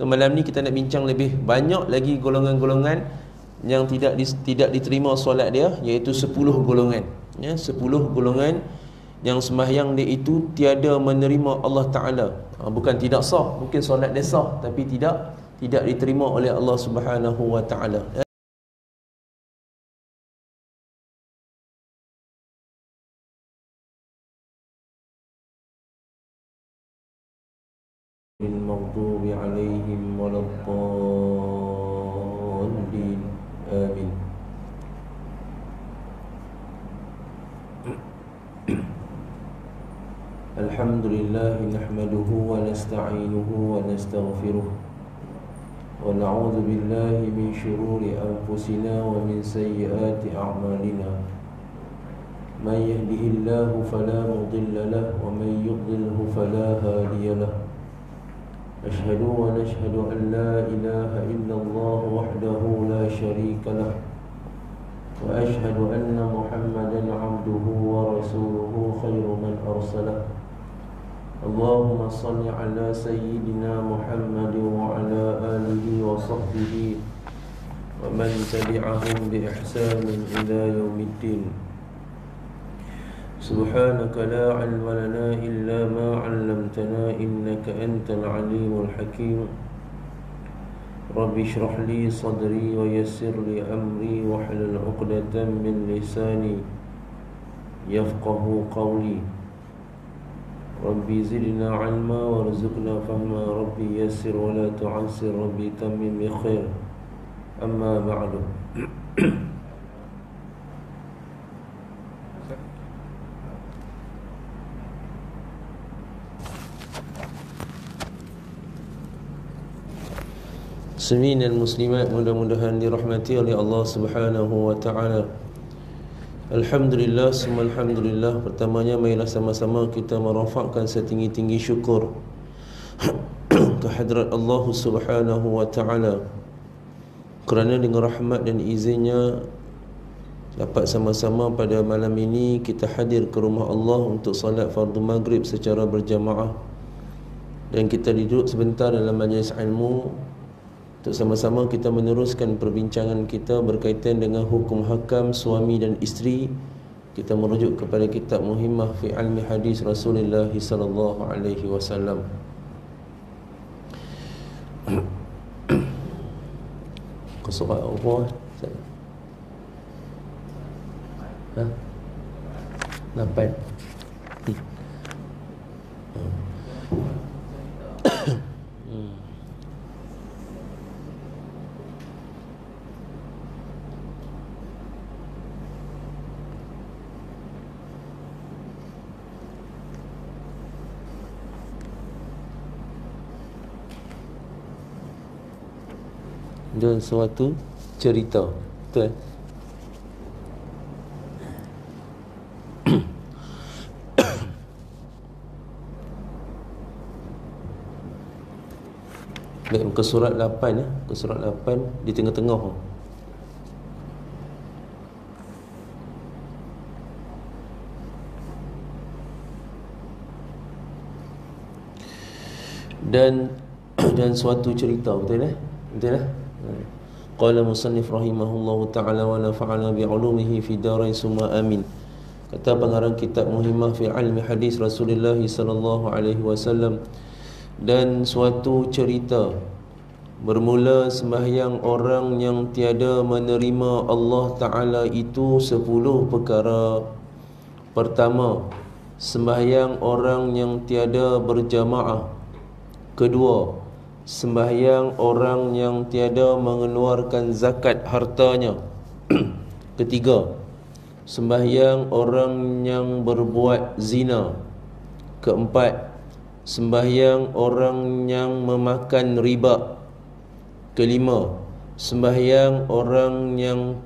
Malam ni kita nak bincang lebih banyak lagi golongan-golongan yang tidak diterima solat dia, iaitu 10 golongan. Ya, 10 golongan yang sembahyang dia itu tiada menerima Allah Taala. Bukan tidak sah, mungkin solat dia sah tapi tidak diterima oleh Allah Subhanahu wa taala. المغضوب عليهم ولا الضالين آمين. الحمد لله نحمده ونستعينه ونستغفره ونعوذ بالله من شرور أنفسنا ومن سيئات أعمالنا. من يهده الله فلا مضل له ومن يضلله فلا هادي له. أشهد ونشهد أن لا إله إلا الله وحده لا شريك له وأشهد أن محمدا عبده ورسوله خير من أرسله. اللهم صل على سيدنا محمد وعلى آله وصحبه ومن تبعهم بإحسان إلى يوم الدين. سبحانك لا علم لنا إلا ما علمتنا إنك أنت العليم الحكيم. رب اشرح لي صدري ويسر لي أمري واحلل عقدة من لساني يفقه قولي. ربي زدنا علما وارزقنا فهما. ربي يسر ولا تعسر. ربي تمم بخير. أما بعد. Muslimin dan muslimat, mudah-mudahan dirahmati oleh Allah Subhanahu wa taala. Alhamdulillah, summa alhamdulillah. Pertamanya marilah sama-sama kita merafakkan setinggi-tinggi syukur kehadrat Allah Subhanahu wa taala, kerana dengan rahmat dan izinnya dapat sama-sama pada malam ini kita hadir ke rumah Allah untuk salat fardu maghrib secara berjamaah, dan kita duduk sebentar dalam majlis ilmu untuk sama-sama kita meneruskan perbincangan kita berkaitan dengan hukum hakam suami dan isteri. Kita merujuk kepada kitab Muhimmah fi Ilmi Hadis Rasulullah sallallahu alaihi wasallam. Kau surat apa? Ha? 8. Dan suatu cerita. Betul? Baik, muka surat 8 ya. Muka surat 8 di tengah-tengah. Dan suatu cerita, betul eh? Betul eh? Qala musannif rahimahullahu ta'ala wa nafa'ana bi'ulumihi fi darain summa amin. Kata pengarang kitab Muhimmah fi Ilmi Hadis Rasulullah sallallahu alaihi wasallam, dan suatu cerita bermula sembahyang orang yang tiada menerima Allah Ta'ala itu 10 perkara. Pertama, sembahyang orang yang tiada berjamaah. Kedua, sembahyang orang yang tiada mengeluarkan zakat hartanya. Ketiga, sembahyang orang yang berbuat zina. Keempat, sembahyang orang yang memakan riba. Kelima, sembahyang orang yang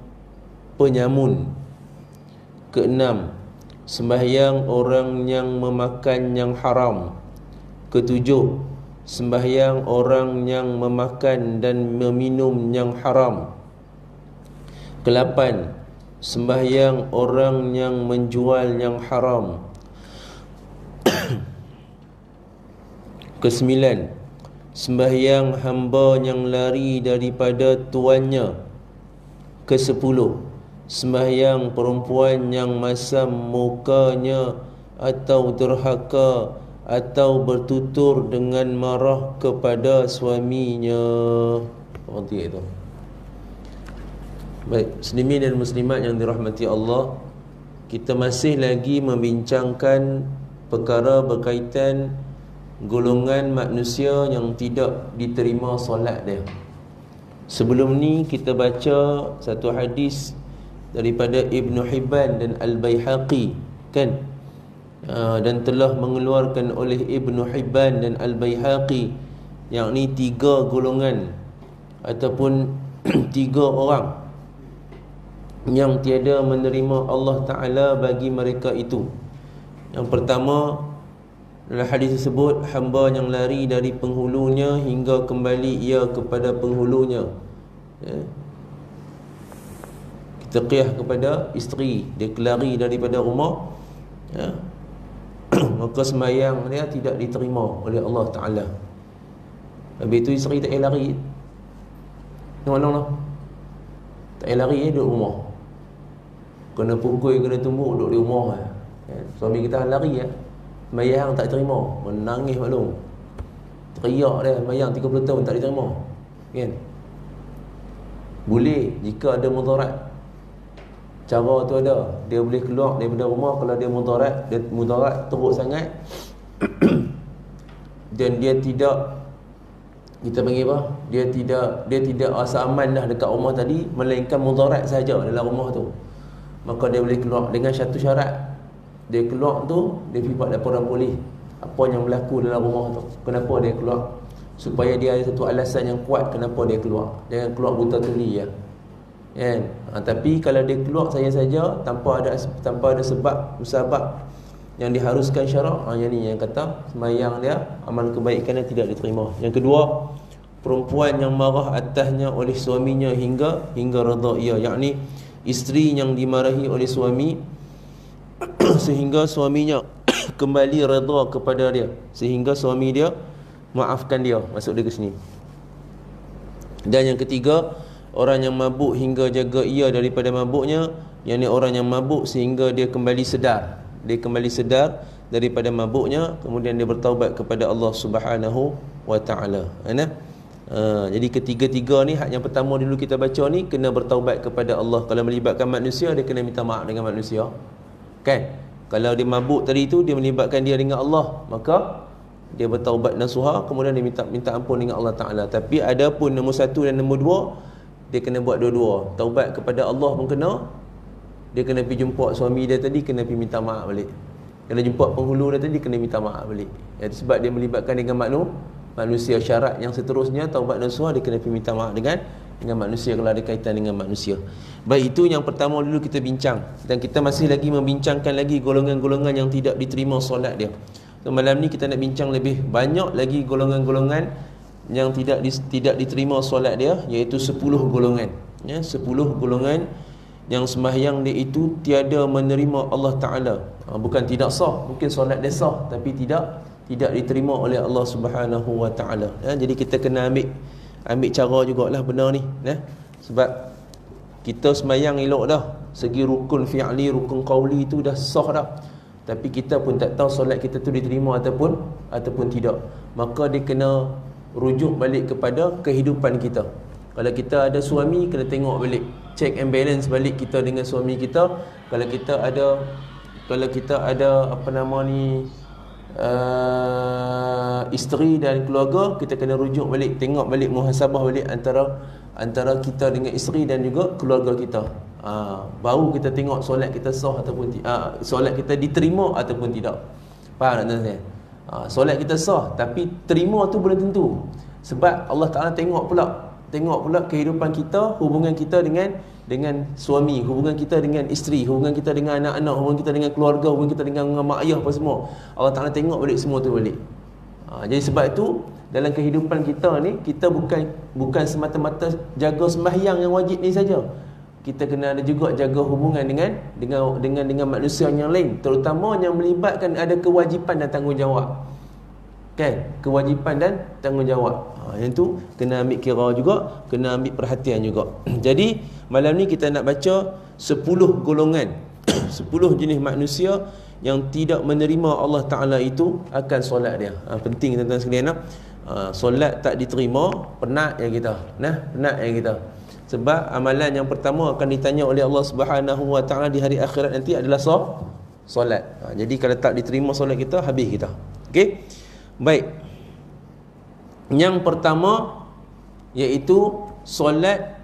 penyamun. Keenam, sembahyang orang yang memakan yang haram. Ketujuh, sembahyang orang yang memakan dan meminum yang haram. Kelapan, sembahyang orang yang menjual yang haram. Kesembilan, sembahyang hamba yang lari daripada tuannya. Ke-10, sembahyang perempuan yang masam mukanya atau derhaka atau bertutur dengan marah kepada suaminya. Seperti itu. Baik, muslimin dan muslimat yang dirahmati Allah, kita masih lagi membincangkan perkara berkaitan golongan manusia yang tidak diterima solat dia. Sebelum ni kita baca satu hadis daripada Ibn Hibban dan Al-Baihaqi, kan? Dan telah mengeluarkan oleh Ibn Hibban dan Al-Baihaqi, yakni 3 golongan ataupun 3 orang yang tiada menerima Allah Ta'ala bagi mereka itu. Yang pertama, dalam hadis tersebut, hamba yang lari dari penghulunya hingga kembali ia kepada penghulunya. Kita qiyah kepada isteri, dia lari daripada rumah, maka sembahyang dia tidak diterima oleh Allah Ta'ala. Habis itu isteri tak payah lari. Tengok lah, tak payah lari, duduk rumah. Kena pukul, kena tumbuk, duduk di rumah. Suami kita lari, sembahyang tak terima, menangis maklum, teriak dia, sembahyang 30 tahun tak diterima, kan? Boleh jika ada mudarat. Cara tu ada, dia boleh keluar daripada rumah kalau dia mudarat teruk sangat dan dia tidak, kita panggil apa, dia tidak rasa aman dah dekat rumah tadi, melainkan mudarat saja dalam rumah tu, maka dia boleh keluar dengan satu syarat. Dia keluar tu, dia pergi buat laporan polis apa yang berlaku dalam rumah tu, kenapa dia keluar, supaya dia ada satu alasan yang kuat kenapa dia keluar. Jangan keluar buta tuli ya, kan? Tapi kalau dia keluar saja tanpa ada sebab musabab yang diharuskan syarak, yang ni yang kata sembahyang dia, amal kebaikan dia tidak diterima. Yang kedua, perempuan yang marah atasnya oleh suaminya hingga redha ia, yakni isteri yang dimarahi oleh suami sehingga suaminya kembali redha kepada dia, sehingga suami dia maafkan dia, masuk dia ke sini. Dan yang ketiga, orang yang mabuk hingga jaga ia daripada mabuknya, yakni orang yang mabuk sehingga dia kembali sedar. Dia kembali sedar daripada mabuknya, kemudian dia bertaubat kepada Allah Subhanahu wa Ta'ala. Jadi ketiga-tiga ni, hak yang pertama dulu kita baca ni, kena bertaubat kepada Allah. Kalau melibatkan manusia, dia kena minta maaf dengan manusia, kan? Kalau dia mabuk tadi tu, dia melibatkan dia dengan Allah, maka dia bertaubat nasuha, kemudian dia minta ampun dengan Allah Ta'ala. Tapi ada pun nombor 1 dan nombor 2, dia kena buat dua-dua. Taubat kepada Allah pun kena, dia kena pergi jumpa suami dia tadi, kena pergi minta maaf balik. Kena jumpa penghulu dia tadi, kena minta maaf balik. Sebab dia melibatkan dengan manusia. Syarat yang seterusnya, taubat nasuha, dia kena pergi minta maaf dengan manusia kalau ada kaitan dengan manusia. Baik, itu yang pertama dulu kita bincang, dan kita masih lagi membincangkan lagi golongan-golongan yang tidak diterima solat dia. So, malam ni kita nak bincang lebih banyak lagi golongan-golongan yang tidak diterima solat dia, iaitu 10 golongan. 10 golongan yang sembahyang dia itu tiada menerima Allah Ta'ala. Bukan tidak sah, mungkin solat dia sah, tapi tidak diterima oleh Allah Subhanahu wa Ta'ala. Jadi kita kena ambil cara jugalah benar ni, sebab kita sembahyang elok dah, segi rukun fi'li, rukun qawli tu dah sah dah, tapi kita pun tak tahu solat kita tu diterima ataupun tidak. Maka dia kena rujuk balik kepada kehidupan kita. Kalau kita ada suami, kena tengok balik, check and balance balik kita dengan suami kita. Kalau kita ada apa nama ni, isteri dan keluarga, kita kena rujuk balik, tengok balik, muhasabah balik antara kita dengan isteri dan juga keluarga kita. Baru kita tengok solat kita sah ataupun solat kita diterima ataupun tidak. Faham tak tuan-tuan? Solat kita sah, tapi terima tu belum tentu. Sebab Allah Ta'ala tengok pula kehidupan kita, hubungan kita dengan suami, hubungan kita dengan isteri, hubungan kita dengan anak-anak, hubungan kita dengan keluarga, hubungan kita dengan mak ayah, apa semua. Allah Ta'ala tengok balik semua tu balik. Jadi sebab itu dalam kehidupan kita ni, kita bukan semata-mata jaga sembahyang yang wajib ni saja. Kita kena ada juga jaga hubungan dengan manusia yang lain, terutama yang melibatkan ada kewajipan dan tanggungjawab. Kan? Kewajipan dan tanggungjawab. Yang tu kena ambil kira juga, kena ambil perhatian juga. Jadi malam ni kita nak baca 10 golongan 10 jenis manusia yang tidak menerima Allah Ta'ala itu akan solat dia. Penting tuan-tuan sekalian. Solat tak diterima, penat yang kita. Penat yang kita. Sebab amalan yang pertama akan ditanya oleh Allah Subhanahu Wa Ta'ala di hari akhirat nanti adalah solat. Jadi kalau tak diterima solat kita, habis kita. Okey. Baik. Yang pertama iaitu solat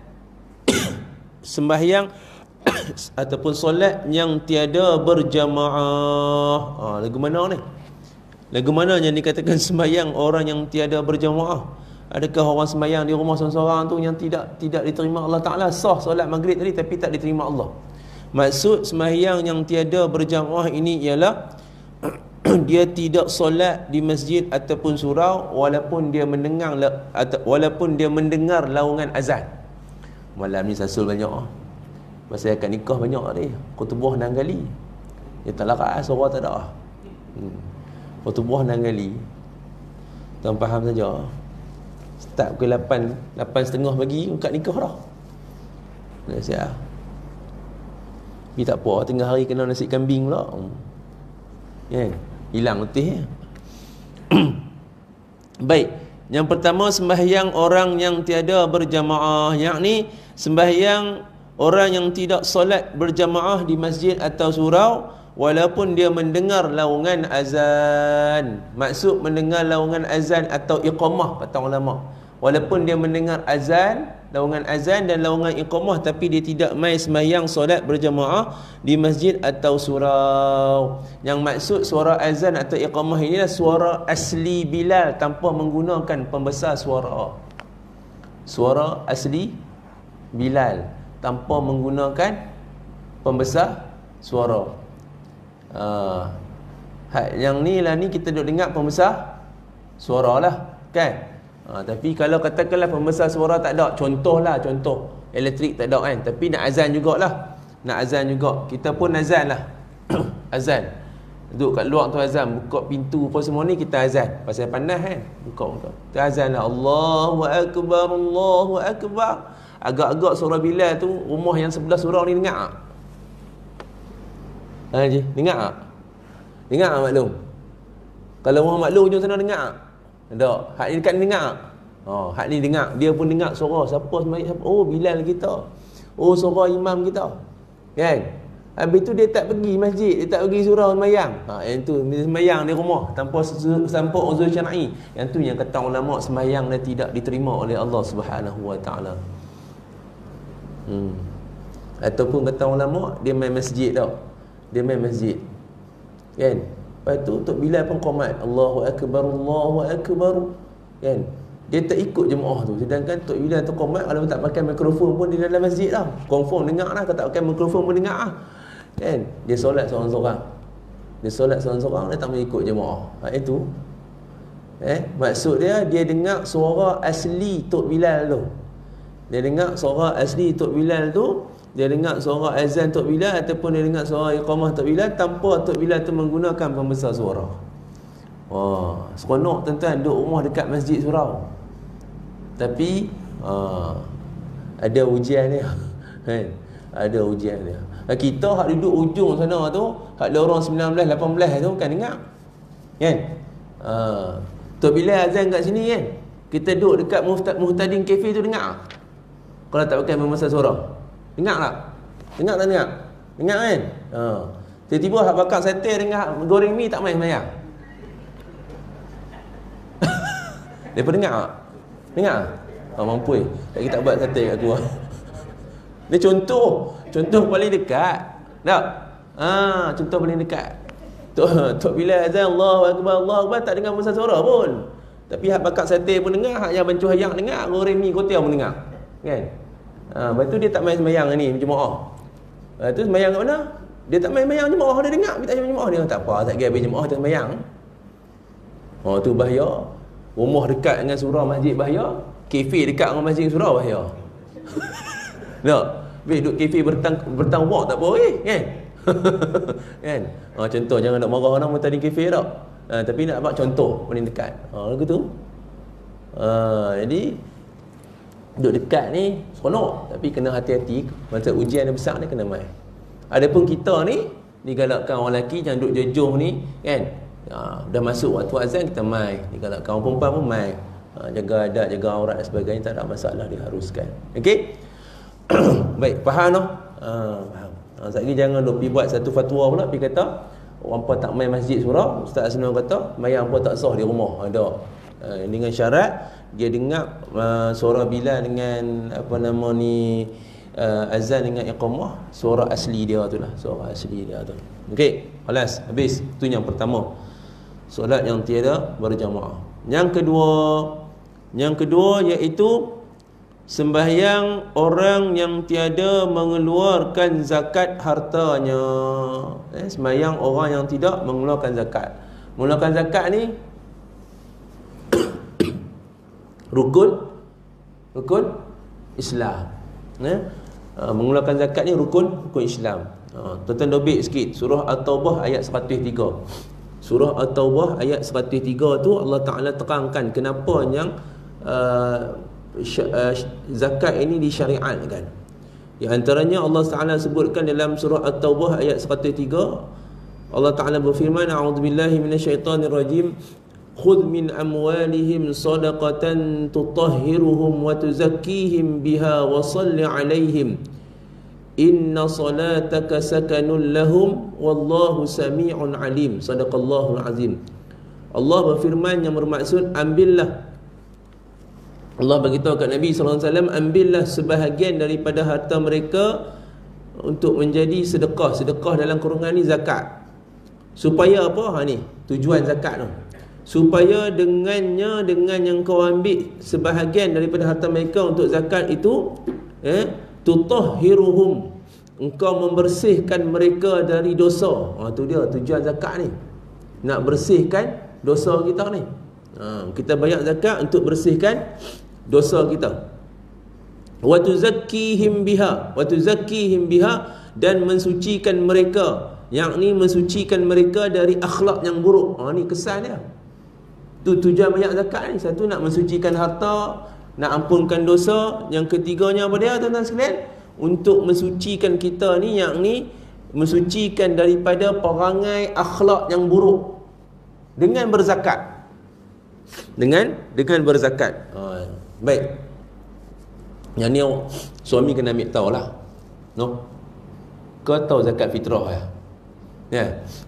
sembahyang ataupun solat yang tiada berjamaah. Lagu mana ni? Lagu mana yang dikatakan sembahyang orang yang tiada berjamaah? Adakah orang sembahyang di rumah seorang-seorang tu yang tidak diterima Allah Ta'ala? Sah solat maghrib tadi tapi tak diterima Allah. Maksud sembahyang yang tiada berjamaah ini ialah dia tidak solat di masjid ataupun surau walaupun dia mendengar laungan azan. Malam ni sasul banyak. Pasal akad nikah banyak ni. Khutbah 6 kali. Dia tak larat suara tak ada. Khutbah 6 kali. Tuan faham saja. Start pukul 8.30 pagi akad nikah dah. Dah siap. Tapi tak apa, tengah hari kena nasi kambing pula. Hilang letih. Baik. Yang pertama sembahyang orang yang tiada berjamaah, yakni sembahyang orang yang tidak solat berjamaah di masjid atau surau walaupun dia mendengar laungan azan. Maksud mendengar laungan azan atau iqamah kata ulama. Walaupun dia mendengar azan, laungan azan dan laungan iqamah, tapi dia tidak mai sembahyang solat berjamaah di masjid atau surau. Yang maksud suara azan atau iqamah inilah suara asli Bilal tanpa menggunakan pembesar suara. Suara asli Bilal tanpa menggunakan pembesar suara. Yang ni lah ni kita duk dengar pembesar suara lah, kan? Tapi kalau katakanlah pembesar suara tak ada, contoh elektrik tak ada kan, tapi nak azan jugalah. Nak azan juga. Kita pun azan lah. Azan. Duduk kat luar tu azan, buka pintu apa semua ni kita azan. Pasal panas kan. Buka. Kita azan lah. Allahu Akbar, Allahu Akbar. Agak-agak suara Bilal tu, rumah yang sebelah surau ni dengar tak? Dengar tak? Dengar tak maklum? Kalau orang maklum hujung sana dengar tak? Tak. Hak ni dekat ni dengar tak? Hak ni dengar. Dia pun dengar suara. Siapa sembahyang? Oh, Bilal kita. Oh, suara imam kita. Kan? Habis tu dia tak pergi masjid, dia tak pergi surau sembahyang. Yang tu sembahyang di rumah tanpa uzur syar'i. Yang tu yang kata ulama sembahyang dia tidak diterima oleh Allah Subhanahu Wa Ta'ala. Ataupun kata ulama dia main masjid tau. Dia main masjid. Kan? Lepas tu Tok Bilal pun qomat, Allahu Akbar, Allahu Akbar. Kan? Dia tak ikut jemaah tu. Sedangkan Tok Bilal tu qomat, kalau tak pakai mikrofon pun di dalam masjid lah. Confirm dengar lah. Kalau tak pakai mikrofon pun dengar lah. Kan? Dia solat seorang-seorang. Dia tak mau ikut jemaah. Itu. Maksud dia dengar suara asli Tok Bilal tu. Dia dengar suara asli Tok Bilal tu. Dia dengar suara azan Tok Bilal ataupun dia dengar suara iqamah Tok Bilal tanpa Tok Bilal tu menggunakan pembesar suara. Wah, seronok tuan-tuan duduk rumah dekat masjid surau. Tapi ada ujian dia. Kan? Ada ujian dia. Kita hak duduk ujung sana tu, hak lorong 19 18 tu kan dengar. Kan? Tok Bilal azan kat sini kan. Kita duduk dekat Muhtadin Cafe tu dengar. Kalau tak pakai pembesar suara. Dengar tak? Dengar tak dengar? Dengar kan? Tiba-tiba hak bakar sate dengan goreng mi tak main semayang. Mereka dengar tak? Dengar? Mampu tak kita buat sate kat aku. Ni contoh paling dekat. Tak? Contoh paling dekat. Tok Bilal azan Allahu Akbar, Allahu Akbar tak dengar pembesar suara pun. Tapi hak bakar sate pun dengar, hak yang bancuh hayang dengar, goreng mi kotiau pun dengar. Kan? Lepas tu dia tak main sembahyang ni jemaah. Lepas tu sembahyang kat mana? Dia tak main sembahyang jemaah, dia dengar kita jemaah dia. Tak apa, tak kira habis jemaah tu sembahyang. Tu bahaya. Rumah dekat dengan surau masjid bahaya. Kafe dekat dengan masjid surau bahaya. Tak? Habis duduk kafe bertang walk tak apa kan? Kan? Contoh jangan nak marah orang tadi kafe tak? Tapi nak buat contoh paling dekat. Lagu tu. Jadi duduk dekat ni seronok, tapi kena hati-hati masa ujian yang besar ni kena mai. Adapun kita ni digalakkan orang lelaki jangan duduk jejuh ni kan. Dah masuk waktu azan kita mai, digalakkan orang perempuan pun mai. Jaga adat, jaga aurat dan sebagainya, tak ada masalah, diharuskan. Okey. Baik, faham noh? Faham. Sekejap lagi jangan duk pergi buat satu fatwa pula pergi kata orang puan tak main masjid surau. Ustaz Asnur kata mayang puan tak sah di rumah. Ada dengan syarat dia dengar suara Bilal dengan apa nama ni azan dengan iqamah, suara asli dia tu lah, suara asli dia tu. Okey, kelas habis. Itu yang pertama, solat yang tiada berjamaah. Yang kedua iaitu sembahyang orang yang tiada mengeluarkan zakat hartanya. Sembahyang orang yang tidak mengeluarkan zakat. Mengeluarkan zakat ni rukun Islam. Mengeluarkan zakat ni rukun Islam. Tuan-tuan dobik sikit surah At-Taubah ayat 103. Surah At-Taubah ayat 103 tu Allah Ta'ala terangkan kenapa yang zakat ini disyariatkan. Di antaranya Allah Ta'ala sebutkan dalam surah At-Taubah ayat 103, Allah Ta'ala berfirman, a'udzubillahi minasyaitonirrajim, khudh min amwalihim sadaqatan tutahhiruhum wa tuzakkihim biha wa salli alaihim inna salataka sakanun lahum wallahu sami'un alim. Sadaqallahul azim. Allah berfirman yang bermaksud ambillah, Allah beritahu kat Nabi SAW, ambillah sebahagian daripada harta mereka untuk menjadi sedekah. Sedekah dalam kurungan ni zakat. Supaya apa? Ni tujuan zakat tu, supaya dengan yang kau ambil sebahagian daripada harta mereka untuk zakat itu, tutahhiruhum, engkau membersihkan mereka dari dosa. Tu dia tujuan zakat ni, nak bersihkan dosa kita ni. Kita bayar zakat untuk bersihkan dosa kita. Wa tuzakkihim biha, dan mensucikan mereka, yakni mensucikan mereka dari akhlak yang buruk. Ni kesan dia. Tu tujuan bayar zakat ni. Satu, nak mensucikan harta, nak ampunkan dosa. Yang ketiganya apa dia tuan-tuan sekalian? Untuk mensucikan kita ni, yakni mensucikan daripada perangai akhlak yang buruk dengan berzakat. Dengan berzakat. Baik. Yang ni suami kena ambil tahu lah. No? Kau tahu zakat fitrah ya? Ya.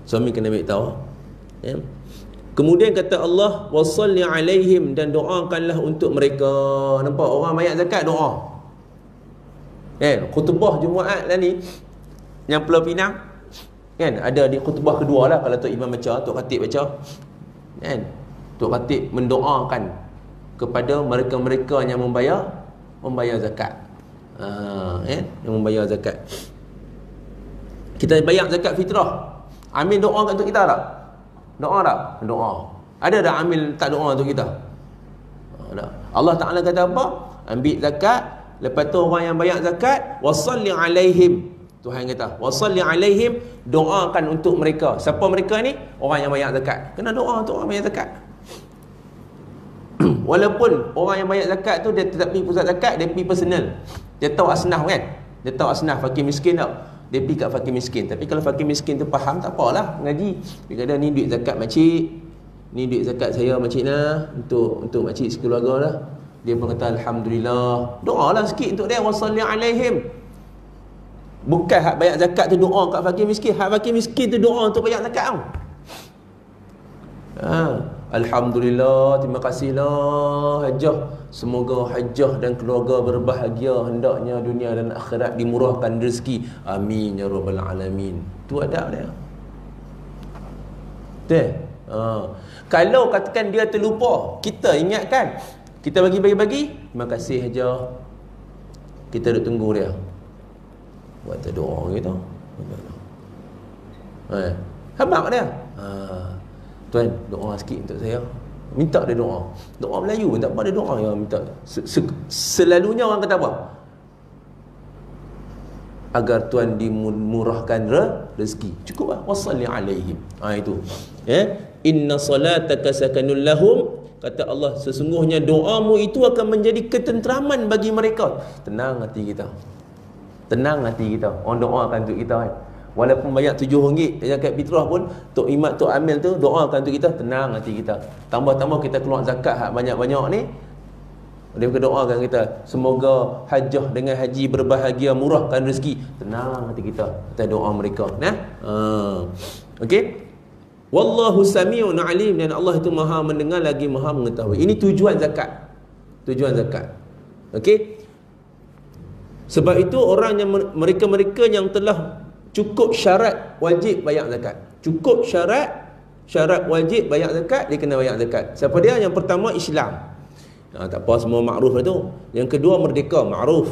Suami kena ambil tahu. Ya. Kemudian kata Allah, wasalli alaihim, dan doakanlah untuk mereka. Nampak orang bayar zakat doa. Khutbah Jumaat lah ni yang Pulau Pinang kan, ada di khutbah kedua lah kalau Tok Imam baca, Tok Khatib baca kan, Tok Khatib mendoakan kepada mereka-mereka yang membayar zakat. Yang membayar zakat. Kita bayar zakat fitrah, ambil doa kat untuk kita tak? Doa tak? Doa. Ada tak ambil tak doa untuk kita? Allah Ta'ala kata apa? Ambil zakat, lepas tu orang yang bayar zakat, wasalli alaihim. Tuhan kata, wasalli alaihim, doakan untuk mereka. Siapa mereka ni? Orang yang bayar zakat. Kena doa untuk orang bayar zakat. Walaupun orang yang bayar zakat tu dia tidak pergi pusat zakat, dia pergi personal. Dia tahu asnaf kan? Dia tahu asnaf fakir miskin tau. Dia pergi kat fakir miskin. Tapi kalau fakir miskin tu faham, tak apalah, ngaji. Dia kata ni duit zakat makcik, ni duit zakat saya makcik nah, untuk makcik sekeluarga lah. Dia pun kata alhamdulillah. Doalah sikit untuk dia, wasalli alaihim. Bukan hak bayar zakat tu doa kat fakir miskin. Hak fakir miskin tu doa untuk bayar zakat tau. Alhamdulillah, terima kasihlah Hajjah. Semoga Hajjah dan keluarga berbahagia, hendaknya dunia dan akhirat dimurahkan rezeki. Amin ya rabbal alamin. Tu adab dia. Kalau katakan dia terlupa, kita ingatkan, kita bagi. Terima kasih Hajjah. Kita duk tunggu dia. Buat doa gitu. Habaq dia. Tuan, doa sikit untuk saya. Minta dia doa. Doa Melayu pun tak apa, dia doa yang minta. Selalunya orang kata apa? Agar Tuan dimurahkan rezeki. Cukup lah. Wasalli alaihim. Itu. Inna salataka sakanul lahum. Kata Allah, sesungguhnya doamu itu akan menjadi ketenteraman bagi mereka. Tenang hati kita. Tenang hati kita. Orang doakan untuk kita kan. Walaupun banyak RM7 zakat fitrah pun, Tok Imad, Tok Amil tu doakan untuk kita, tenang hati kita. Tambah-tambah kita keluar zakat hak banyak-banyak ni, dia doakan kita, semoga hajjah dengan haji berbahagia, murahkan rezeki. Tenang hati kita. Kita doa mereka. Nah, okey. Wallahu sami'un alim, dan Allah itu maha mendengar lagi maha mengetahui. Ini tujuan zakat. Tujuan zakat. Okey. Sebab itu orang yang mereka-mereka yang telah cukup syarat wajib bayar zakat. Cukup syarat wajib bayar zakat, dia kena bayar zakat. Siapa dia? Yang pertama Islam. Tak apa semua makruf itu. Yang kedua merdeka, makruf.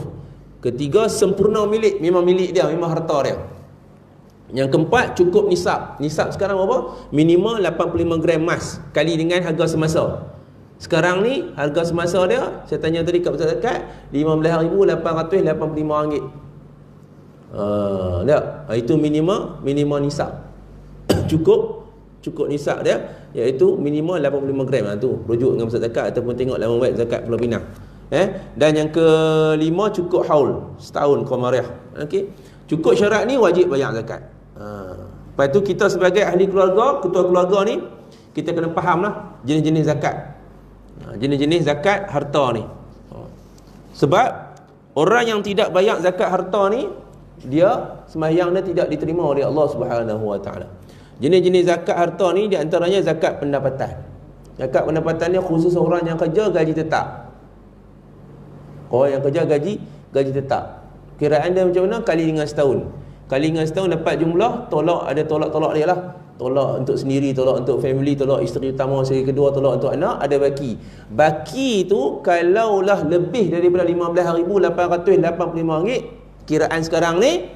Ketiga sempurna milik, memang milik dia, memang harta dia. Yang keempat cukup nisab. Nisab sekarang berapa? Minimal 85 gram emas kali dengan harga semasa. Sekarang ni harga semasa dia, saya tanya tadi kat pusat zakat, RM15,885. Tak? Itu minimal nisab. cukup nisab dia, iaitu minimal 85 gram. Tu rujuk dengan pusat zakat ataupun tengok laman web zakat Pulau Pinang. Dan yang kelima cukup haul, setahun qamariah. Okey. Cukup syarat ni wajib bayar zakat. Lepas tu kita sebagai ahli keluarga, ketua keluarga ni, kita kena fahamlah jenis-jenis zakat. Jenis-jenis zakat harta ni. Sebab orang yang tidak bayar zakat harta ni, dia sembahyang dia tidak diterima oleh Allah Subhanahu Wa Taala. Jenis-jenis zakat harta ni di antaranya zakat pendapatan. Zakat pendapatan ni khusus orang yang kerja gaji tetap. Orang yang kerja gaji tetap. Kiraan dia macam mana? Kali dengan setahun. Kali dengan setahun dapat jumlah, tolak, ada tolak-tolak dia lah. Tolak untuk sendiri, tolak untuk family, tolak isteri utama, isteri kedua, tolak untuk anak, ada baki. Baki tu kalaulah lebih daripada RM15,885 kiraan sekarang ni,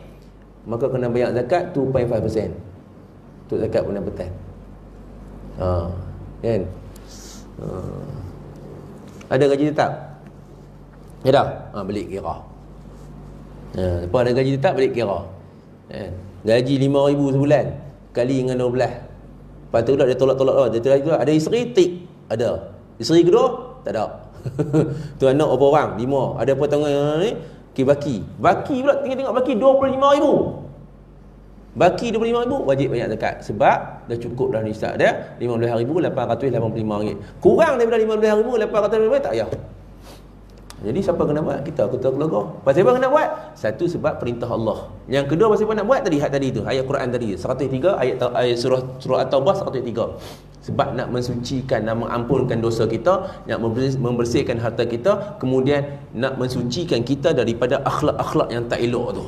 maka kena bayar zakat 2.5% untuk zakat pendapatan. Kan? Ada gaji tetap? Ya dah? Balik kira. Lepas ada gaji tetap, balik kira. Gaji RM5,000 sebulan kali dengan 12. Lepas tu dia tolak-tolak. Ada isteri? Tik. Ada. Isteri kedua? Tak ada. Tu anak berapa orang? 5. Ada potongan ni? Baki pula, tengok baki RM25,000. Baki RM25,000 wajib bayar zakat. Sebab dah cukup dah nisab dia RM15,885. Kurang daripada RM15,885 tak payah. Jadi siapa kena buat? Kita keluarga. Pasal apa kena buat? Satu, sebab perintah Allah. Yang kedua, pasal apa nak buat? Tadi tu ayat Quran tadi 103, ayat surah At-Taubah 103. Sebab nak mensucikan, nak mengampunkan dosa kita, nak membersihkan harta kita, kemudian nak mensucikan kita daripada akhlak-akhlak yang tak elok tu.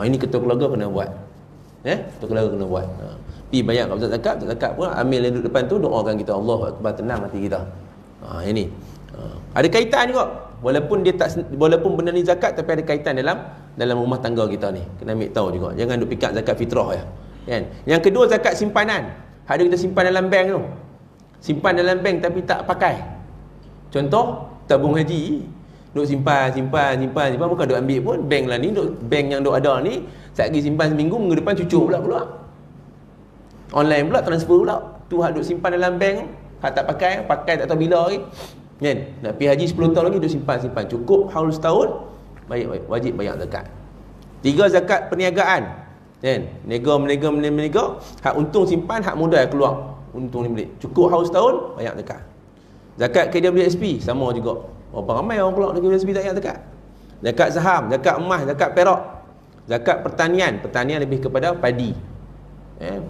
Ini ketua keluarga kena buat. Ketua keluarga kena buat. Pergi bayar kat pusat zakat pun ambil yang duduk depan tu, doakan kita, Allahu Akbar, tenang hati kita. Ini ada kaitan juga, walaupun benda ni zakat, tapi ada kaitan dalam rumah tangga kita ni. Kena ambil tahu juga. Jangan duk fikir zakat fitrah ya. Kan? Yang kedua, zakat simpanan. Ada kita simpan dalam bank tu. Simpan dalam bank tapi tak pakai. Contoh, tabung haji. Duk simpan, bukan duk ambil pun. Bank lah ni, bank yang duk ada ni, saat lagi simpan seminggu, minggu depan cucuk pula keluar. Online pula, transfer pula. Tu hak duk simpan dalam bank, hak tak pakai tak tahu bila lagi. Kan? Nak pergi haji 10 tahun lagi, duk simpan. Cukup haul setahun, wajib bayar zakat. 3, zakat perniagaan. Kan? Menega, hak untung simpan, hak modal keluar, untung ni balik. Cukup haul setahun, bayar zakat. Zakat KWSP sama juga. Berapa ramai orang keluar KWSP tak bayar zakat. Zakat saham, zakat emas, zakat perak. Zakat pertanian lebih kepada padi.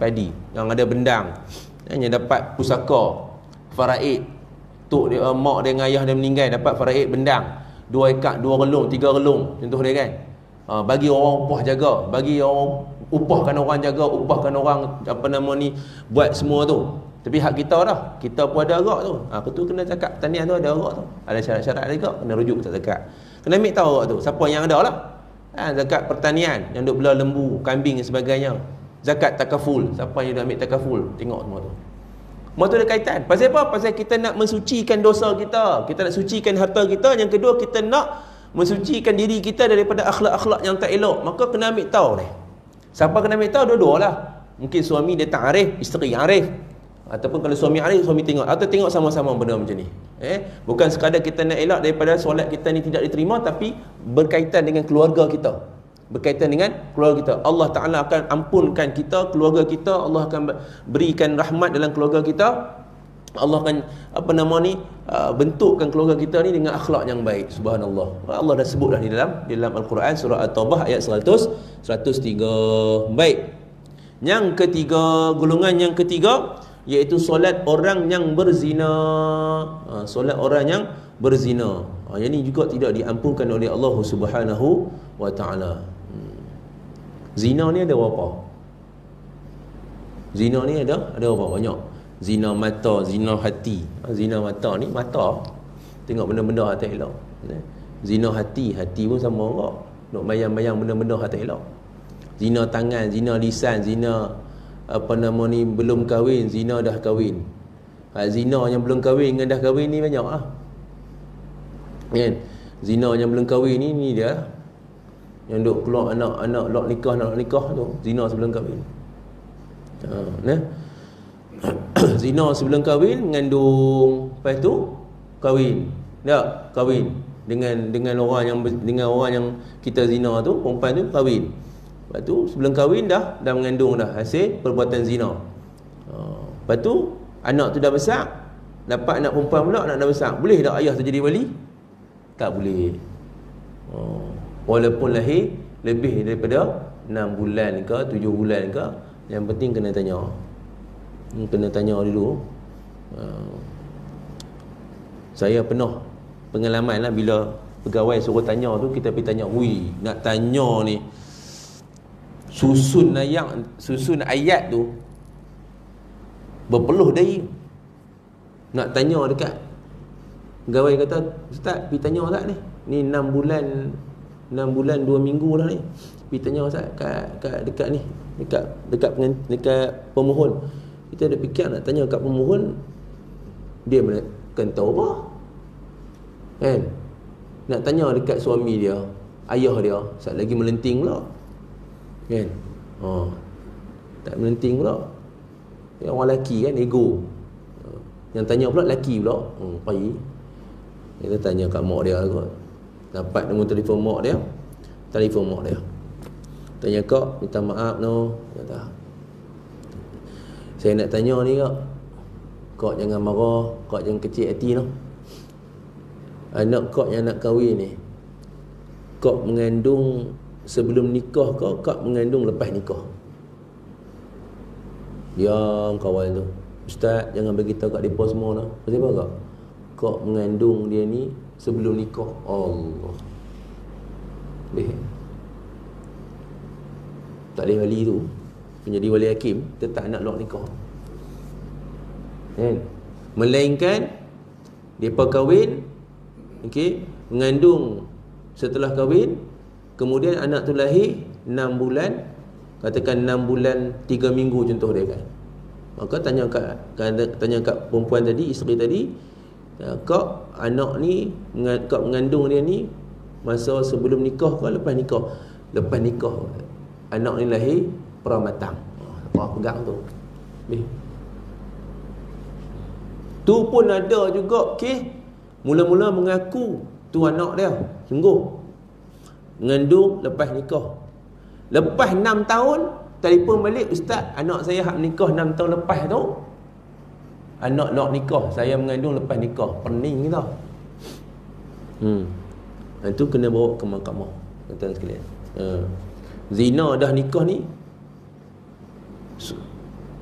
Padi yang ada bendang, yang dapat pusaka faraid. Tok dia, mak dia dengan ayah dia meninggal, dapat faraid bendang 2 ekar, 2 relung, 3 relung, contoh dia kan. Bagi orang upah jaga, bagi orang upahkan orang jaga, upahkan orang buat semua tu. Tapi hak kita dah, kita pun ada agak tu. Tu kena zakat pertanian tu, ada agak tu. Ada syarat-syarat juga, kena rujuk tak zakat. Kena ambil tahu agak tu, siapa yang ada lah. Zakat pertanian yang duk bela lembu, kambing dan sebagainya. Zakat takaful, siapa yang dah ambil takaful, tengok semua tu. Semua tu ada kaitan. Pasal apa? Pasal kita nak mensucikan dosa kita, kita nak sucikan harta kita. Yang kedua, kita nak mensucikan diri kita daripada akhlak-akhlak yang tak elok. Maka kena ambil tahu ni. Siapa kena ambil tahu? Dua-dua lah. Mungkin suami dia tak arif, isteri arif. Ataupun kalau suami arif, suami tengok, atau tengok sama-sama benda macam ni. Bukan sekadar kita nak elak daripada solat kita ni tidak diterima, tapi berkaitan dengan keluarga kita. Berkaitan dengan keluarga kita. Allah Ta'ala akan ampunkan kita, keluarga kita. Allah akan berikan rahmat dalam keluarga kita. Allah akan bentukkan keluarga kita ni dengan akhlak yang baik. Subhanallah. Allah dah sebut dah di dalam Al-Quran surah At-Taubah ayat 103. Baik. Yang ketiga, golongan yang ketiga, iaitu solat orang yang berzina. Solat orang yang berzina. Yang ini juga tidak diampunkan oleh Allah Subhanahu wa Ta'ala. Zina ni ada berapa? Zina ni ada berapa? Banyak. Zina mata, zina hati. Zina mata ni mata tengok benda-benda tak elok. Zina hati pun sama juga. Nak bayang-bayang benda-benda tak elok. Zina tangan, zina lisan, zina belum kahwin, zina dah kahwin. Zina yang belum kahwin dengan dah kahwin ni banyak ah. Kan? Zina yang belum kahwin ni dia yang duk keluar anak-anak nak nikah tu, zina sebelum kahwin. Zina sebelum kahwin, mengandung, lepas tu kahwin. Tak, kahwin dengan orang yang kita zina tu, perempuan tu kahwin. Lepas tu sebelum kahwin dah mengandung dah hasil perbuatan zina. Lepas tu anak tu dah besar, dapat anak perempuan pula, anak dah besar. Boleh tak ayah tu jadi wali? Tak boleh. Walaupun lahir lebih daripada 6 bulan ke 7 bulan ke, yang penting kena tanya. Kena tanya dulu. Saya pernah pengalaman lah, bila pegawai suruh tanya tu, kita pergi tanya. Nak tanya ni, susun ayat tu berpeluh dahi. Nak tanya dekat pegawai, kata, Ustaz, pergi tanya tak ni? Ni 6 bulan 2 minggu dah ni. Pergi tanya Ustaz kat dekat ni, dekat pemohon. Kita ada fikir nak tanya kat pemohon, dia mana kan tahu apa? Kan? Nak tanya dekat suami dia, ayah dia, sat lagi melenting pula. Kan? Tak melenting pula. Dia orang lelaki kan, ego. Yang tanya pula lelaki pula. Pergi. Kita tanya kat mak dia kot. Dapat nombor telefon mak dia. Telefon mak dia. Tanya, Kak, minta maaf no. Kata, saya nak tanya ni Kak. Kak jangan marah, Kak jangan kecil hati no. Anak Kak yang nak kahwin ni, Kak mengandung sebelum nikah ke Kak mengandung lepas nikah? Yang kawal tu, Ustaz jangan beritahu kat mereka semua no. Pasal apa Kak? Kak mengandung dia ni sebelum nikah. Allah. Tak boleh wali tu menjadi wali hakim tetap nak luar nikah. Kan? Melainkan depa kahwin, okey, mengandung setelah kahwin, kemudian anak tu lahir 6 bulan, katakan 6 bulan 3 minggu contoh dia kan. Maka tanya kat perempuan tadi, isteri tadi, Kak anak ni, Kak mengandung dia ni masa sebelum nikah ke lepas nikah? Lepas nikah. Anak ni lahir pramatang. Apa pegang tu? Tu pun ada juga kes mula-mula mengaku tu anak dia, sungguh mengandung lepas nikah. Lepas 6 tahun telefon balik, Ustaz, anak saya hak nikah 6 tahun lepas tu, anak nak nikah, saya mengandung lepas nikah. Pening kita. Itu kena bawa ke mahkamah, tuan sekalian. Zina dah nikah ni,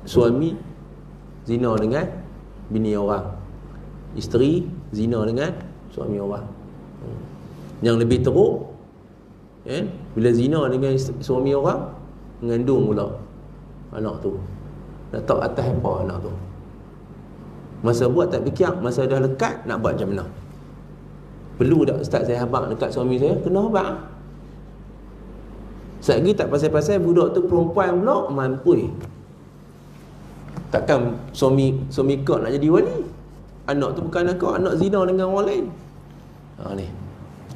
suami zina dengan bini orang, isteri zina dengan suami orang. Yang lebih teruk, bila zina dengan suami orang, mengandung pula anak tu. Dah tahu atas apa anak tu. Masa buat tak fikir, masa dah lekat nak buat macam mana? Perlu tak Ustaz saya habaq dekat suami saya? Kena habaq. Sekali tak pasal-pasal budak tu perempuan pula, mampu. Takkan suami kau nak jadi wali? Anak tu bukan anak kau, anak zina dengan orang lain. Ni.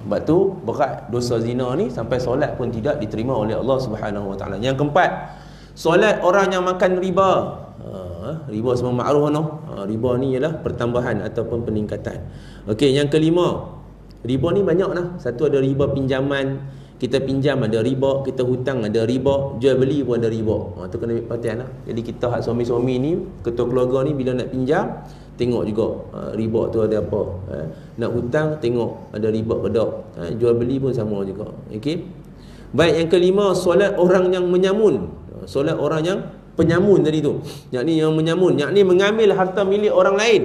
Sebab tu berat dosa zina ni, sampai solat pun tidak diterima oleh Allah Subhanahu Wa Taala. Yang keempat, solat orang yang makan riba. Riba semua ma'ruf riba ni ialah pertambahan ataupun peningkatan. Okey, yang kelima, riba ni banyak lah. Satu ada riba pinjaman, kita pinjam ada riba, kita hutang ada riba, jual beli pun ada riba. Tu kena ambil perhatian lah. Jadi kita hak suami-suami ni, ketua keluarga ni bila nak pinjam, tengok juga riba tu ada apa. Nak hutang, tengok ada riba ke tak. Jual beli pun sama juga. Okey. Baik, yang kelima, solat orang yang menyamun. Solat orang yang penyamun tadi tu. Yakni yang menyamun, yakni mengambil harta milik orang lain.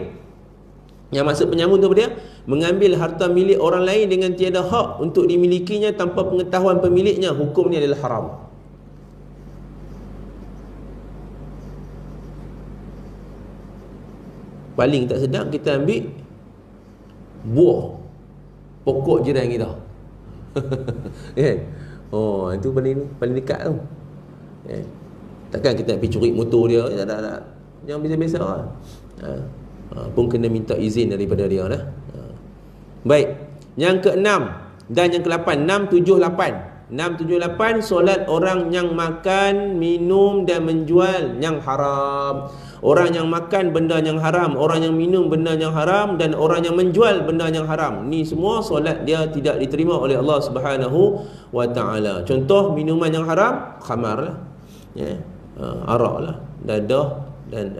Yang maksud penyamun tu apa dia? Mengambil harta milik orang lain dengan tiada hak untuk dimilikinya tanpa pengetahuan pemiliknya. Hukum ni adalah haram. Paling tak sedap kita ambil buah pokok jiran kita. Kan? Itu paling dekat tu. Takkan kita nak pergi curi motor dia. Tak. Yang biasa-biasa lah. Pun kena minta izin daripada dia lah. Baik, yang ke-6 dan yang ke-8. 6, 7, 8. 6, 7, 8, solat orang yang makan, minum dan menjual yang haram. Orang yang makan benda yang haram, orang yang minum benda yang haram, dan orang yang menjual benda yang haram. Ni semua solat dia tidak diterima oleh Allah Subhanahu wa ta'ala. Contoh minuman yang haram, khamar lah, arak lah, dadah dan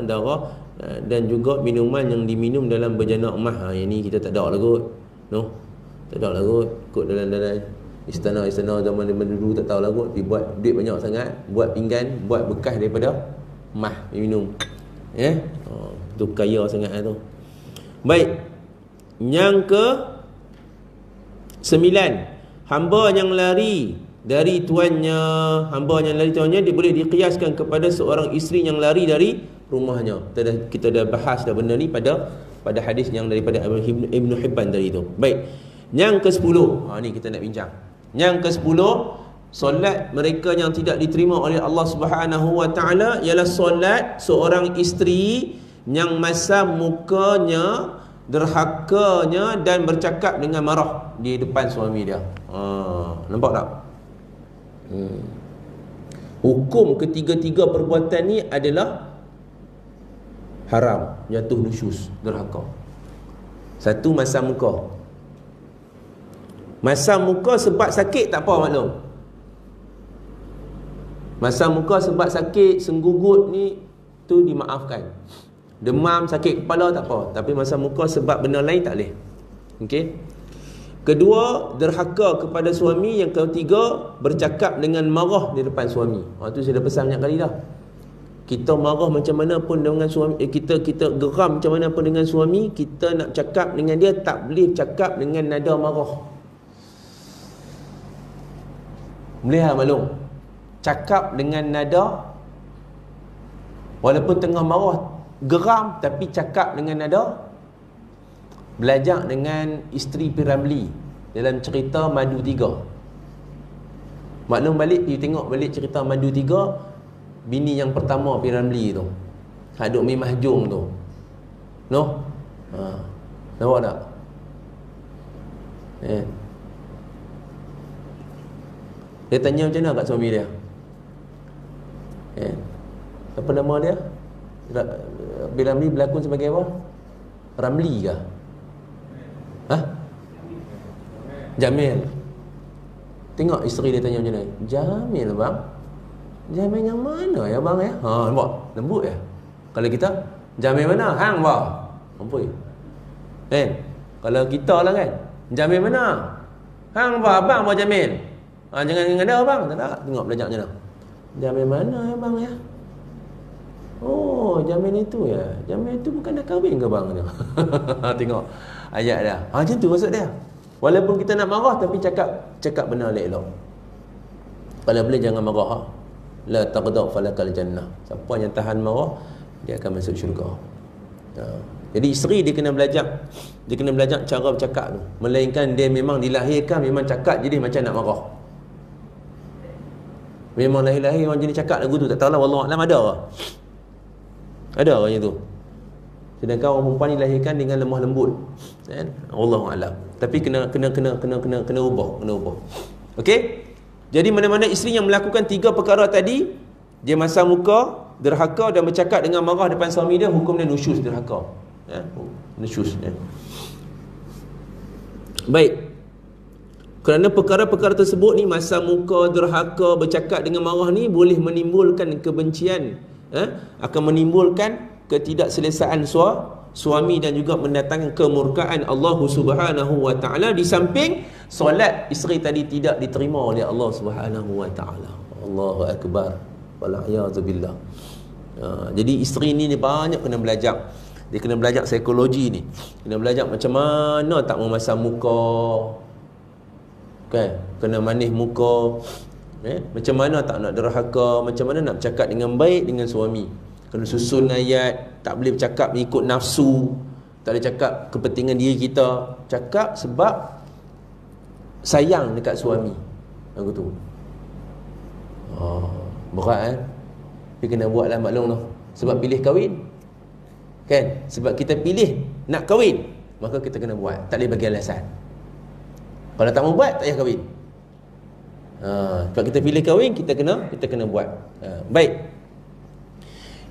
darah dan juga minuman yang diminum dalam bejana emas. Yang ni kita tak ada lah kot. Tak ada lah kot dalam istana-istana zaman dulu tak tahu lah kot. Dia buat duit banyak sangat, buat pinggan, buat bekas daripada emas minum. Tu kaya sangat tu. Baik, yang ke 9, hamba yang lari dari tuannya, dia boleh dikiaskan kepada seorang isteri yang lari dari rumahnya. Kita dah bahas dah benda ni pada hadis yang daripada Ibn Hibban tadi tu. Baik, yang ke-10, ni kita nak bincang. Yang ke-10, solat mereka yang tidak diterima oleh Allah Subhanahu wa ta'ala ialah solat seorang isteri yang masam mukanya, derhakanya dan bercakap dengan marah di depan suami dia. Nampak tak? Hukum ketiga-tiga perbuatan ni adalah haram, jatuh nusyus, derhaka. Satu, masam muka. Masam muka sebab sakit tak apa maklum. Masam muka sebab sakit, senggugut ni tu dimaafkan. Demam, sakit kepala tak apa. Tapi masam muka sebab benda lain tak boleh. Okey. Kedua, derhaka kepada suami. Yang ketiga, bercakap dengan marah di depan suami. Tu saya dah pesan banyak kali dah. Kita marah macam mana pun dengan suami, kita geram macam mana pun dengan suami, kita nak cakap dengan dia tak boleh cakap dengan nada marah. Boleh tak maklum? Cakap dengan nada, walaupun tengah marah, geram, tapi cakap dengan nada. Belajar dengan isteri Piramli dalam cerita Madu 3. Maklum balik, pergi tengok balik cerita Madu 3. Bini yang pertama Piramli tu, haduk mi mahjong tu. Nampak tak? Dia tanya macam mana kat suami dia. Apa nama dia? Piramli berlakon sebagai apa? Ramli ke? Jamil. Tengok isteri dia tanya macam mana. Jamil bang. Jamil yang mana ya bang ya? Nampak? Lembut ya? Kalau kita, Jamil mana? Hang bang. Ampun. Kalau kita lah kan, Jamil mana? Hang bang, abang bang Jamil. Jangan ada bang. Tak. Tengok belajar macam mana. Jamil mana ya bang ya? Oh, Jamil itu ya. Jamil itu bukan dah kahwin ke bang? Tengok ayat dia. Macam tu maksud dia. Walaupun kita nak marah, tapi cakap benar elok. Kalau boleh jangan marah. La taghdab falakal jannah. Siapa yang tahan marah, dia akan masuk syurga. Jadi isteri dia kena belajar. Dia kena belajar cara bercakap tu. Melainkan dia memang dilahirkan memang cakap jadi macam nak marah. Memang lahir-lahir orang jenis cakap lagu tu. Tak tahulah, wallahu a'lam ada ke? Ada ke macam tu? Sedangkan orang perempuan dilahirkan dengan lemah lembut. Kan? Wallahu a'lam. Tapi kena ubah. Okey? Jadi mana-mana isteri yang melakukan 3 perkara tadi, dia masam muka, derhaka dan bercakap dengan marah depan suami dia, hukum dia nusyuz, derhaka. Nusyuz. Baik. Kerana perkara-perkara tersebut ni, masam muka, derhaka, bercakap dengan marah ni boleh menimbulkan kebencian, akan menimbulkan ketidakselesaan suami dan juga mendatangkan kemurkaan Allah Subhanahu wa taala. Di samping solat isteri tadi tidak diterima oleh Allah Subhanahu wa taala. Allahu akbar. Wala'iyadzubillah. Jadi isteri ni banyak kena belajar. Dia kena belajar psikologi ni. Kena belajar macam mana tak memasam muka, kan? Kena manis muka, macam mana tak nak derhaka, macam mana nak bercakap dengan baik dengan suami. Kena susun ayat, tak boleh bercakap mengikut nafsu, tak boleh cakap kepentingan diri kita, cakap sebab sayang dekat suami. Aku tu berat Dia kena buatlah maklum tu. Sebab pilih kahwin, kan? Sebab kita pilih nak kahwin, maka kita kena buat. Tak boleh bagi alasan. Kalau tak mau buat, tak payah kahwin. Sebab kita pilih kahwin, kita kena buat. Baik.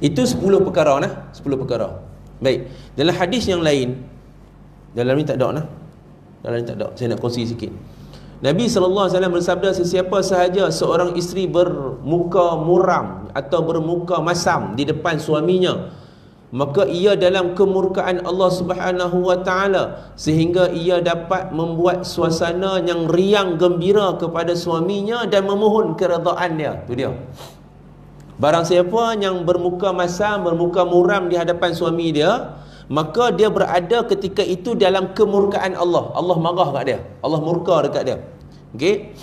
Itu 10 perkara nah, 10 perkara. Baik. Dalam hadis yang lain, dalam ni tak ada nah. Dalam ni tak ada. Saya nak kongsi sikit. Nabi SAW bersabda, sesiapa sahaja seorang isteri bermuka muram atau bermuka masam di depan suaminya, maka ia dalam kemurkaan Allah Subhanahu wa taala, sehingga ia dapat membuat suasana yang riang gembira kepada suaminya dan memohon keredaan dia. Tu dia. Barang siapa yang bermuka masam, bermuka muram di hadapan suami dia, maka dia berada ketika itu dalam kemurkaan Allah. Allah marah kat dia, Allah murka dekat dia. Okey,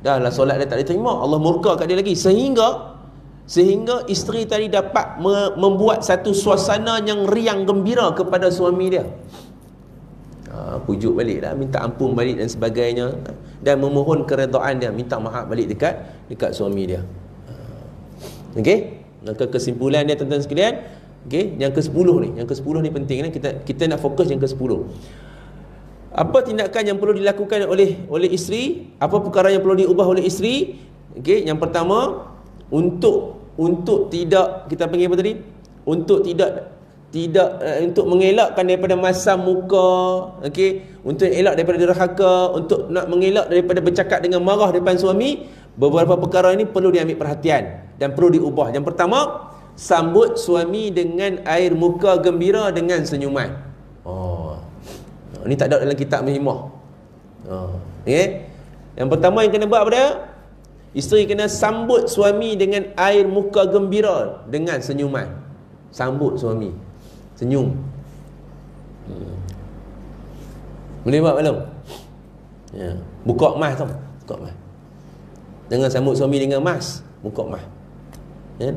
dah lah solat dia tak diterima, Allah murka kat dia lagi, sehingga isteri tadi dapat membuat satu suasana yang riang gembira kepada suami dia. Pujuk balik dah, minta ampun balik dan sebagainya, dan memohon keredaan dia, minta maaf balik dekat suami dia. Okey, maka kesimpulan dia tuan-tuan sekalian, okey, yang ke-10 ni, yang penting ni, kita nak fokus yang ke-10. Apa tindakan yang perlu dilakukan oleh isteri? Apa perkara yang perlu diubah oleh isteri? Okey, yang pertama, untuk tidak, kita panggil apa tadi? Untuk untuk mengelakkan daripada masam muka, okey, untuk elak daripada derhaka, untuk nak mengelak daripada bercakap dengan marah depan suami, beberapa perkara ini perlu diambil perhatian dan perlu diubah. Yang pertama, sambut suami dengan air muka gembira dengan senyuman. Ini tak ada dalam kitab Mihimah. Okay? Yang pertama yang kena buat apa dia? Isteri kena sambut suami dengan air muka gembira dengan senyuman. Sambut suami, senyum. Boleh buat belum? Ya. Buka emas tu, buka emas. Jangan sambut suami dengan emas, buka emas. Ya?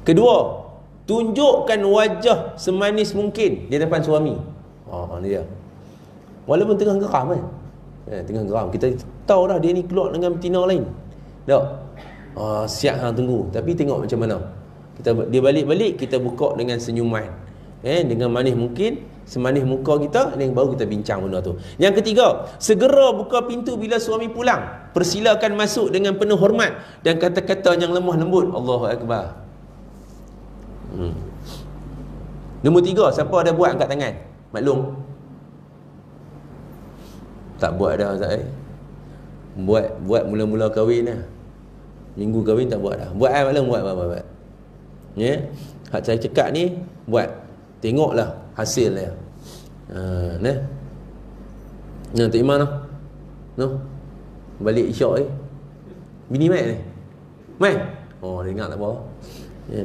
Kedua, tunjukkan wajah semanis mungkin di depan suami. Ni dia. Walaupun tengah geram kan. Tengah geram, kita tahu dah dia ni keluar dengan betina lain. Tak? Siap hang tunggu. Tapi tengok macam mana. Dia balik-balik, kita buka dengan senyuman. Dengan manis mungkin, semanis muka kita, dan baru kita bincang benda tu. Yang ketiga, segera buka pintu bila suami pulang. Persilakan masuk dengan penuh hormat dan kata-kata yang lemah lembut. Allahu akbar. Nombor 3, siapa ada buat angkat tangan? Maklum. Tak buat dah Ustaz. Buat mula-mula kahwin lah. Minggu kahwin tak buat dah. Buat maklum, buat. Ya. Hak saya cakap ni, buat. Tengoklah hasil dia. Nah. Tok Iman noh. Noh. Balik isyak ni. Bini mai ni. Mai. Dia ingat tak apa. Ya.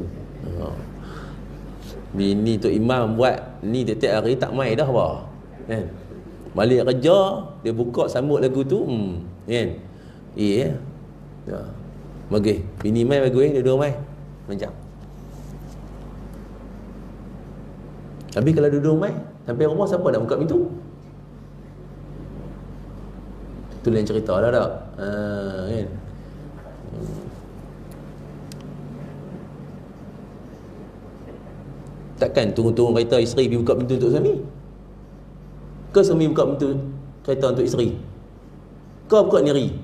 Bini Tok Imam buat ni tiap hari tak mai dah apa. Kan? Balik kerja, dia buka sambut lagu tu, kan? Ya. Bagi bini mai bagi dia dua mai. Macam. Tapi kalau duduk mai, sampai rumah siapa nak buka pintu? Tu lain cerita dah tak? Kan? Takkan turun-turun kereta isteri pergi buka pintu untuk suami? Ke suami buka pintu kereta untuk isteri? Kau buka nyeri?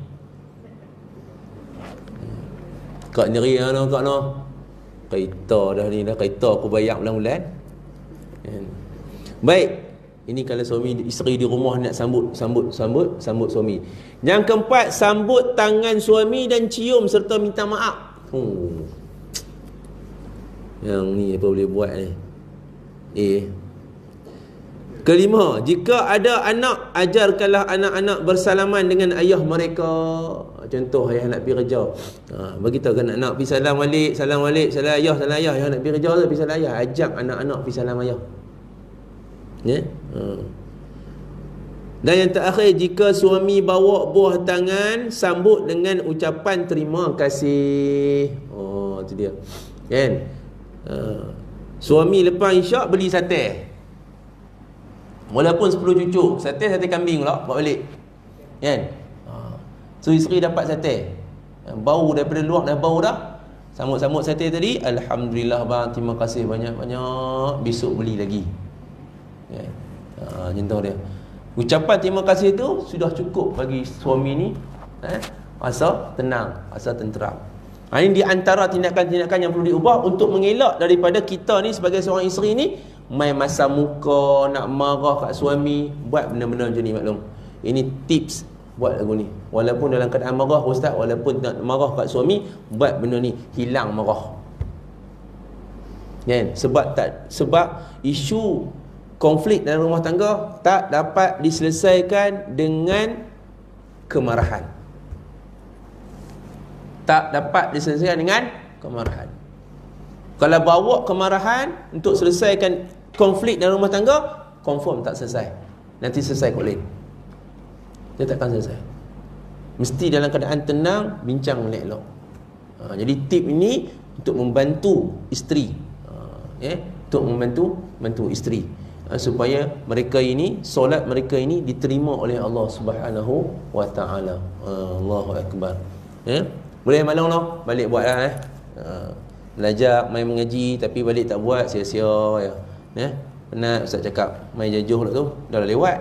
Kak nyeri kak no. Kereta dah ni dah, kereta aku bayar bulan-bulan. Baik, ini kalau suami isteri di rumah nak sambut suami. Yang keempat, sambut tangan suami dan cium serta minta maaf. Yang ni apa boleh buat ni? Kelima, jika ada anak, ajarkanlah anak-anak bersalaman dengan ayah mereka. Contoh, ayah nak pergi kerja, bagi tahu kan anak pergi salam balik, salam ayah, ayah nak pergi kerja tu, pergi salam ayah. Ajak anak-anak pergi salam ayah. Ya? Dan yang terakhir, jika suami bawa buah tangan, sambut dengan ucapan terima kasih. Itu dia. Kan? Suami lepas isyak beli sate. Walaupun 10 cucuk, sate kambing pula bawa balik. Kan? So isteri dapat sate. Bau daripada luar dah bau dah. Sambut-sambut sate tadi, alhamdulillah bang, terima kasih banyak-banyak. Besok beli lagi. Kan? Contoh dia. Ucapan terima kasih tu sudah cukup bagi suami ni rasa tenang, rasa tenteram. Ini di antara tindakan-tindakan yang perlu diubah untuk mengelak daripada kita ni sebagai seorang isteri ni main masam muka, nak marah kat suami. Buat benda-benda macam ni maklum. Ini tips buat lagu ni. Walaupun dalam keadaan marah ustaz, walaupun nak marah kat suami, buat benda ni, hilang marah. Kan? Sebab isu konflik dalam rumah tangga tak dapat diselesaikan dengan kemarahan. Tak dapat diselesaikan dengan kemarahan. Kalau bawa kemarahan untuk selesaikan konflik dalam rumah tangga, confirm tak selesai. Nanti selesai kot lain. Dia takkan selesai. Mesti dalam keadaan tenang, bincang elok-elok. Jadi tip ini untuk membantu isteri. Untuk membantu isteri. Supaya mereka ini, solat mereka ini diterima oleh Allah Subhanahu wa ta'ala. Allahu Akbar. Boleh malam lah, balik buat lah. Belajar, main mengaji, tapi balik tak buat, sia-sia ya. Penat ustaz cakap, main jajuh lah tu, dah lewat.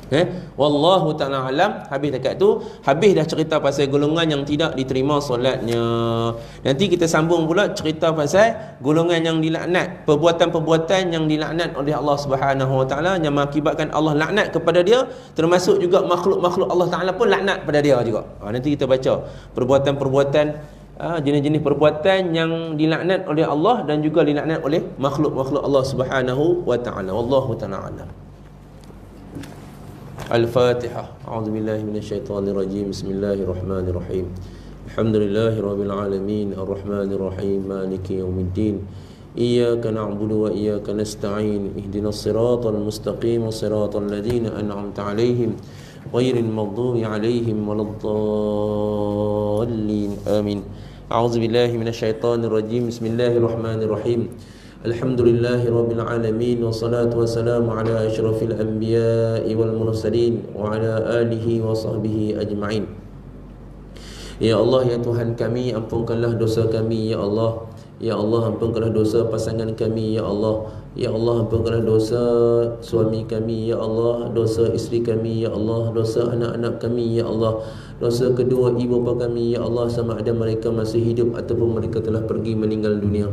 Kan? Wallahu ta'ala alam. Habis dekat tu, habis dah cerita pasal golongan yang tidak diterima solatnya. Nanti kita sambung pula cerita pasal golongan yang dilaknat, perbuatan-perbuatan yang dilaknat oleh Allah Subhanahu wa ta'ala, yang mengakibatkan Allah laknat kepada dia, termasuk juga makhluk-makhluk Allah Ta'ala pun laknat pada dia juga. Nanti kita baca perbuatan-perbuatan, jenis-jenis perbuatan yang dilaknat oleh Allah dan juga dilaknat oleh makhluk-makhluk Allah Subhanahu wa ta'ala. Wallahu ta'ala alam. Al-Fatihah. A'udzubillahi minasyaitonirrajim. Bismillahirrahmanirrahim. Alhamdulillahirabbil alamin, arrahmanirrahim, maliki yaumiddin. Iyyaka na'budu wa iyyaka nasta'in. Ihdinas siratal mustaqim, siratal ladzina an'amta 'alaihim ghairil maghdubi 'alaihim waladdallin. Amin. A'udzubillahi minasyaitonirrajim. Bismillahirrahmanirrahim. Alhamdulillahirabbil alamin, wassalatu wassalamu ala asyrafil anbiya'i wal mursalin wa ala alihi wa sahbihi ajma'in. Ya Allah, ya Tuhan kami, ampunkanlah dosa kami ya Allah. Ya Allah, ampunkanlah dosa pasangan kami ya Allah. Ya Allah, ampunkanlah dosa suami kami ya Allah, dosa isteri kami ya Allah, dosa anak-anak kami ya Allah, dosa kedua ibu bapa kami ya Allah, sama ada mereka masih hidup ataupun mereka telah pergi meninggal dunia.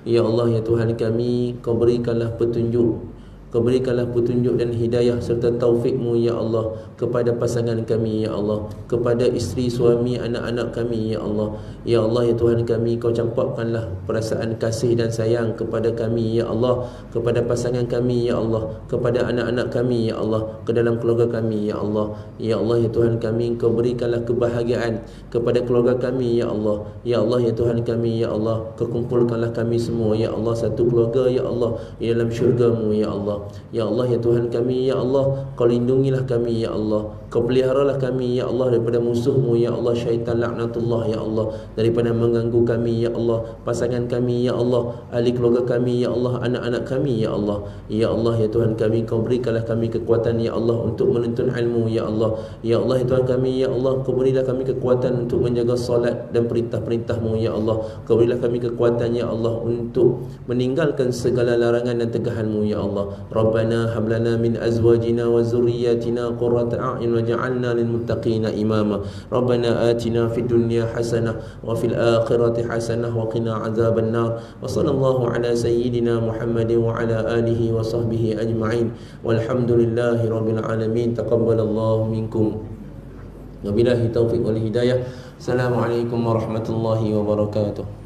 Ya Allah, ya Tuhan kami, Kau berikanlah petunjuk, Kau berikanlah petunjuk dan hidayah serta taufik-Mu ya Allah kepada pasangan kami ya Allah, kepada isteri, suami, anak-anak kami ya Allah. Ya Allah, ya Tuhan kami, Kau campakkanlah perasaan kasih dan sayang kepada kami ya Allah, kepada pasangan kami ya Allah, kepada anak-anak kami ya Allah, ke dalam keluarga kami ya Allah. Ya Allah, ya Tuhan kami, Kau berikanlah kebahagiaan kepada keluarga kami ya Allah. Ya Allah, ya Tuhan kami ya Allah, Kau kumpulkanlah kami semua ya Allah, satu keluarga ya Allah, di dalam syurga-Mu ya Allah. Ya Allah, ya Tuhan kami ya Allah, Kau lindungilah kami ya Allah, Kau peliharalah kami ya Allah daripada musuh-Mu ya Allah, syaitan laknatullah ya Allah, daripada mengganggu kami ya Allah, pasangan kami ya Allah, ahli keluarga kami ya Allah, anak-anak kami ya Allah. Ya Allah, ya Tuhan kami, Kau berikanlah kami kekuatan ya Allah untuk menuntut ilmu ya Allah. Ya Allah, ya Tuhan kami ya Allah, Kau berilah kami kekuatan untuk menjaga salat dan perintah-perintah-Mu ya Allah. Kau berilah kami kekuatan ya Allah untuk meninggalkan segala larangan dan tegahan-Mu ya Allah. Rabbana hab lana min azwajina wa zurriyyatina qurrata a'yun واجعلنا للمتقين إماما. ربنا آتنا في الدنيا حسنة وفي الآخرة حسنة وقنا عذاب النار. وصلى الله على سيدنا محمد وعلى آله وصحبه أجمعين والحمد لله رب العالمين. تقبل الله منكم وبالله التوفيق والهداية. السلام عليكم ورحمة الله وبركاته.